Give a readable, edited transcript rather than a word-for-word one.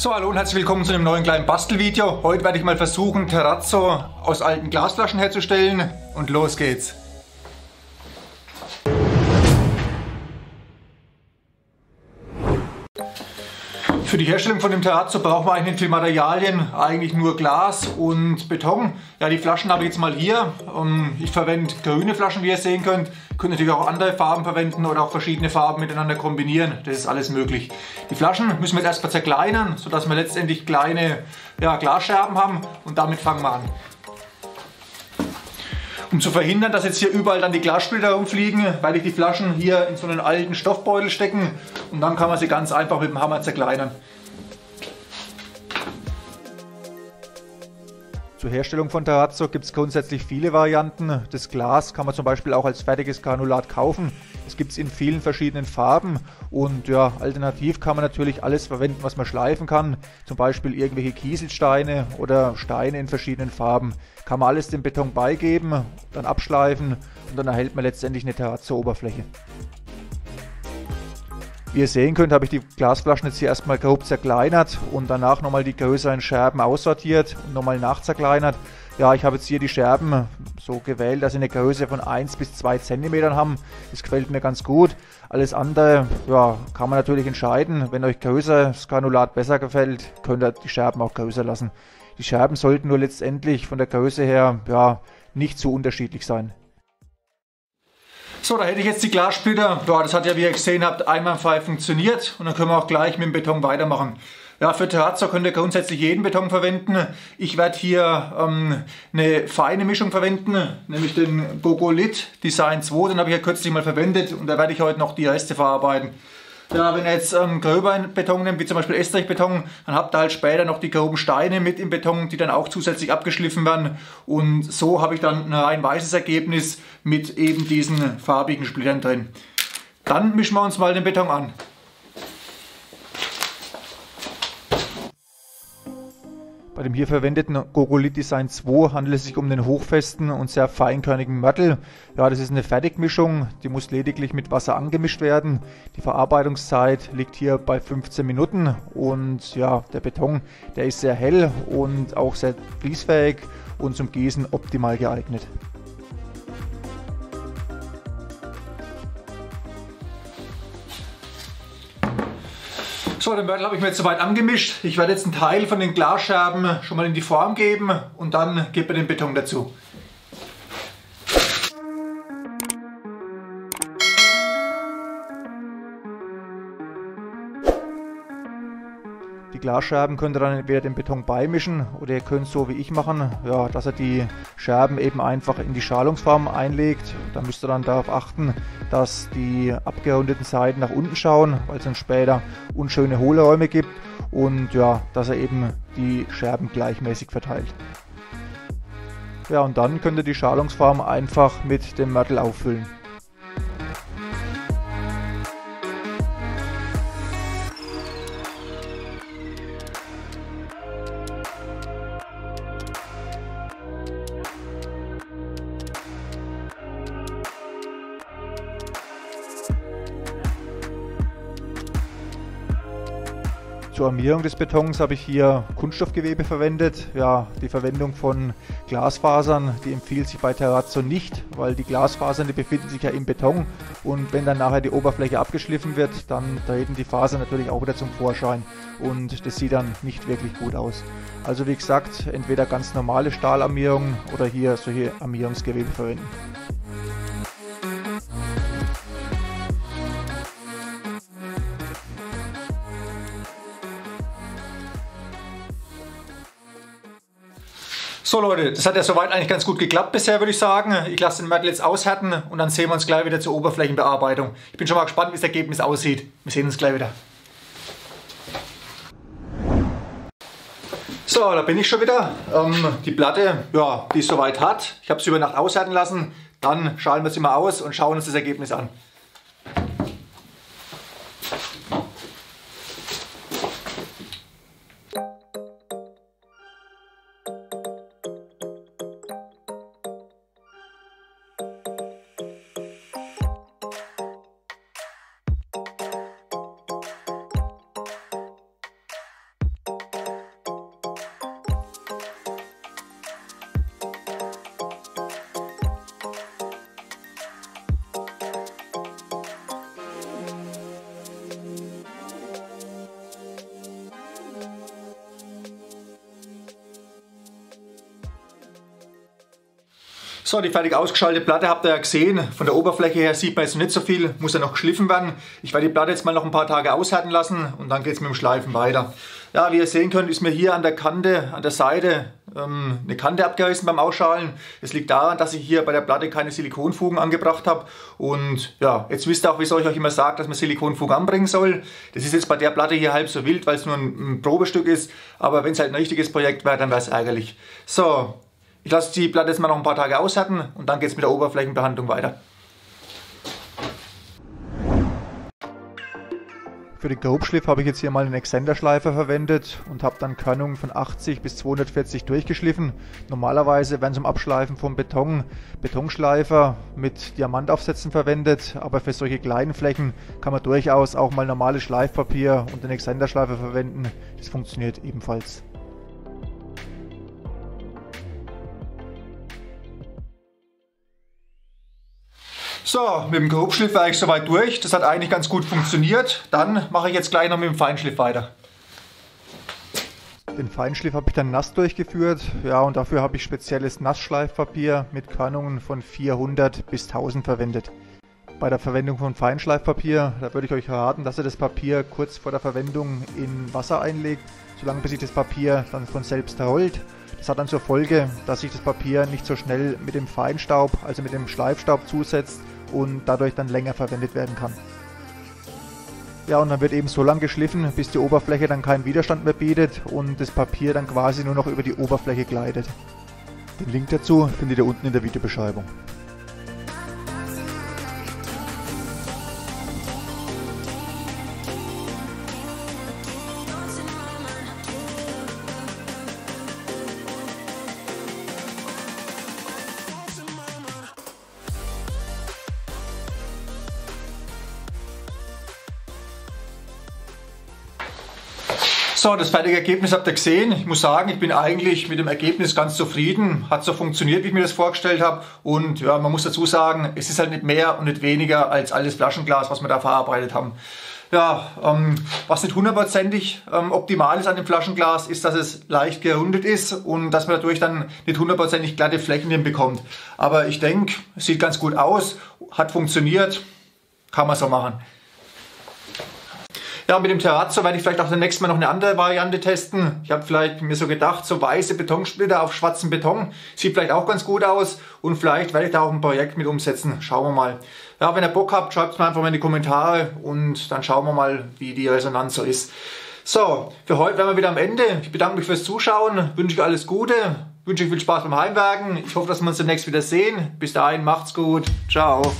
So, hallo und herzlich willkommen zu einem neuen kleinen Bastelvideo. Heute werde ich mal versuchen, Terrazzo aus alten Glasflaschen herzustellen und los geht's. Für die Herstellung von dem Terrazzo braucht man eigentlich nicht viel Materialien, eigentlich nur Glas und Beton. Ja, die Flaschen habe ich jetzt mal hier. Ich verwende grüne Flaschen, wie ihr sehen könnt. Ihr könnt natürlich auch andere Farben verwenden oder auch verschiedene Farben miteinander kombinieren. Das ist alles möglich. Die Flaschen müssen wir jetzt erstmal zerkleinern, sodass wir letztendlich kleine Glasscherben haben und damit fangen wir an. Um zu verhindern, dass jetzt hier überall dann die Glassplitter rumfliegen, werde ich die Flaschen hier in so einen alten Stoffbeutel stecken und dann kann man sie ganz einfach mit dem Hammer zerkleinern. Zur Herstellung von Terrazzo gibt es grundsätzlich viele Varianten. Das Glas kann man zum Beispiel auch als fertiges Granulat kaufen. Es gibt es in vielen verschiedenen Farben und ja, alternativ kann man natürlich alles verwenden, was man schleifen kann. Zum Beispiel irgendwelche Kieselsteine oder Steine in verschiedenen Farben. Kann man alles dem Beton beigeben, dann abschleifen und dann erhält man letztendlich eine Terrazzo-Oberfläche. Wie ihr sehen könnt, habe ich die Glasflaschen jetzt hier erstmal grob zerkleinert und danach nochmal die größeren Scherben aussortiert und nochmal nachzerkleinert. Ja, ich habe jetzt hier die Scherben so gewählt, dass sie eine Größe von 1 bis 2 cm haben. Das gefällt mir ganz gut. Alles andere ja, kann man natürlich entscheiden. Wenn euch größeres Granulat besser gefällt, könnt ihr die Scherben auch größer lassen. Die Scherben sollten nur letztendlich von der Größe her ja, nicht zu unterschiedlich sein. So, da hätte ich jetzt die Glassplitter. Ja, das hat ja, wie ihr gesehen habt, einwandfrei funktioniert und dann können wir auch gleich mit dem Beton weitermachen. Ja, für Terrazzo könnt ihr grundsätzlich jeden Beton verwenden. Ich werde hier eine feine Mischung verwenden, nämlich den Gogolith Design 2. Den habe ich ja kürzlich mal verwendet und da werde ich heute noch die Reste verarbeiten. Ja, wenn ihr jetzt gröberen Beton nehmt, wie zum Beispiel Estrichbeton, dann habt ihr halt später noch die groben Steine mit im Beton, die dann auch zusätzlich abgeschliffen werden. Und so habe ich dann ein weißes Ergebnis mit eben diesen farbigen Splittern drin. Dann mischen wir uns mal den Beton an. Bei dem hier verwendeten Gogolith Design 2 handelt es sich um den hochfesten und sehr feinkörnigen Mörtel. Ja, das ist eine Fertigmischung, die muss lediglich mit Wasser angemischt werden. Die Verarbeitungszeit liegt hier bei 15 Minuten und ja, der Beton, der ist sehr hell und auch sehr fließfähig und zum Gießen optimal geeignet. So, den Mörtel habe ich mir jetzt soweit angemischt. Ich werde jetzt einen Teil von den Glasscherben schon mal in die Form geben und dann geben wir den Beton dazu. Die Glasscherben könnt ihr dann entweder den Beton beimischen oder ihr könnt so wie ich machen, ja, dass ihr die Scherben eben einfach in die Schalungsform einlegt. Da müsst ihr dann darauf achten, dass die abgerundeten Seiten nach unten schauen, weil es dann später unschöne Hohlräume gibt und ja, dass er eben die Scherben gleichmäßig verteilt. Ja, und dann könnt ihr die Schalungsform einfach mit dem Mörtel auffüllen. Zur Armierung des Betons habe ich hier Kunststoffgewebe verwendet. Ja, die Verwendung von Glasfasern, die empfiehlt sich bei Terrazzo nicht, weil die Glasfasern, die befinden sich ja im Beton und wenn dann nachher die Oberfläche abgeschliffen wird, dann treten die Fasern natürlich auch wieder zum Vorschein und das sieht dann nicht wirklich gut aus. Also wie gesagt, entweder ganz normale Stahlarmierung oder hier solche Armierungsgewebe verwenden. So Leute, das hat ja soweit eigentlich ganz gut geklappt bisher, würde ich sagen. Ich lasse den Mörtel jetzt aushärten und dann sehen wir uns gleich wieder zur Oberflächenbearbeitung. Ich bin schon mal gespannt, wie das Ergebnis aussieht. Wir sehen uns gleich wieder. So, da bin ich schon wieder. Die Platte, ja, die ist soweit hart. Ich habe sie über Nacht aushärten lassen. Dann schalen wir sie mal aus und schauen uns das Ergebnis an. So, die fertig ausgeschaltete Platte habt ihr ja gesehen. Von der Oberfläche her sieht man jetzt noch nicht so viel, muss ja noch geschliffen werden. Ich werde die Platte jetzt mal noch ein paar Tage aushärten lassen und dann geht es mit dem Schleifen weiter. Ja, wie ihr sehen könnt, ist mir hier an der Kante, an der Seite eine Kante abgerissen beim Ausschalen. Das liegt daran, dass ich hier bei der Platte keine Silikonfugen angebracht habe. Und ja, jetzt wisst ihr auch, wieso ich euch immer sage, dass man Silikonfugen anbringen soll. Das ist jetzt bei der Platte hier halb so wild, weil es nur ein Probestück ist. Aber wenn es halt ein richtiges Projekt wäre, dann wäre es ärgerlich. So. Ich lasse die Platte jetzt mal noch ein paar Tage aushärten und dann geht es mit der Oberflächenbehandlung weiter. Für den Grobschliff habe ich jetzt hier mal einen Extenderschleifer verwendet und habe dann Körnungen von 80 bis 240 durchgeschliffen. Normalerweise werden zum Abschleifen vom Beton Betonschleifer mit Diamantaufsätzen verwendet, aber für solche kleinen Flächen kann man durchaus auch mal normales Schleifpapier und den Extenderschleifer verwenden. Das funktioniert ebenfalls. So, mit dem Grobschliff war ich soweit durch. Das hat eigentlich ganz gut funktioniert. Dann mache ich jetzt gleich noch mit dem Feinschliff weiter. Den Feinschliff habe ich dann nass durchgeführt. Ja, und dafür habe ich spezielles Nassschleifpapier mit Körnungen von 400 bis 1000 verwendet. Bei der Verwendung von Feinschleifpapier, da würde ich euch raten, dass ihr das Papier kurz vor der Verwendung in Wasser einlegt, solange bis sich das Papier dann von selbst rollt. Das hat dann zur Folge, dass sich das Papier nicht so schnell mit dem Feinstaub, also mit dem Schleifstaub zusetzt und dadurch dann länger verwendet werden kann. Ja, und dann wird eben so lange geschliffen, bis die Oberfläche dann keinen Widerstand mehr bietet und das Papier dann quasi nur noch über die Oberfläche gleitet. Den Link dazu findet ihr unten in der Videobeschreibung. So, das fertige Ergebnis habt ihr gesehen. Ich muss sagen, ich bin eigentlich mit dem Ergebnis ganz zufrieden. Hat so funktioniert, wie ich mir das vorgestellt habe. Und ja, man muss dazu sagen, es ist halt nicht mehr und nicht weniger als alles Flaschenglas, was wir da verarbeitet haben. Ja, was nicht hundertprozentig optimal ist an dem Flaschenglas, ist, dass es leicht gerundet ist und dass man dadurch dann nicht hundertprozentig glatte Flächen hinbekommt. Aber ich denke, es sieht ganz gut aus, hat funktioniert, kann man so machen. Ja, mit dem Terrazzo werde ich vielleicht auch das nächste Mal noch eine andere Variante testen. Ich habe vielleicht mir so gedacht, so weiße Betonsplitter auf schwarzem Beton. Sieht vielleicht auch ganz gut aus und vielleicht werde ich da auch ein Projekt mit umsetzen. Schauen wir mal. Ja, wenn ihr Bock habt, schreibt es mir einfach mal in die Kommentare und dann schauen wir mal, wie die Resonanz so ist. So, für heute wären wir wieder am Ende. Ich bedanke mich fürs Zuschauen, wünsche euch alles Gute, wünsche euch viel Spaß beim Heimwerken. Ich hoffe, dass wir uns demnächst wieder sehen. Bis dahin, macht's gut. Ciao.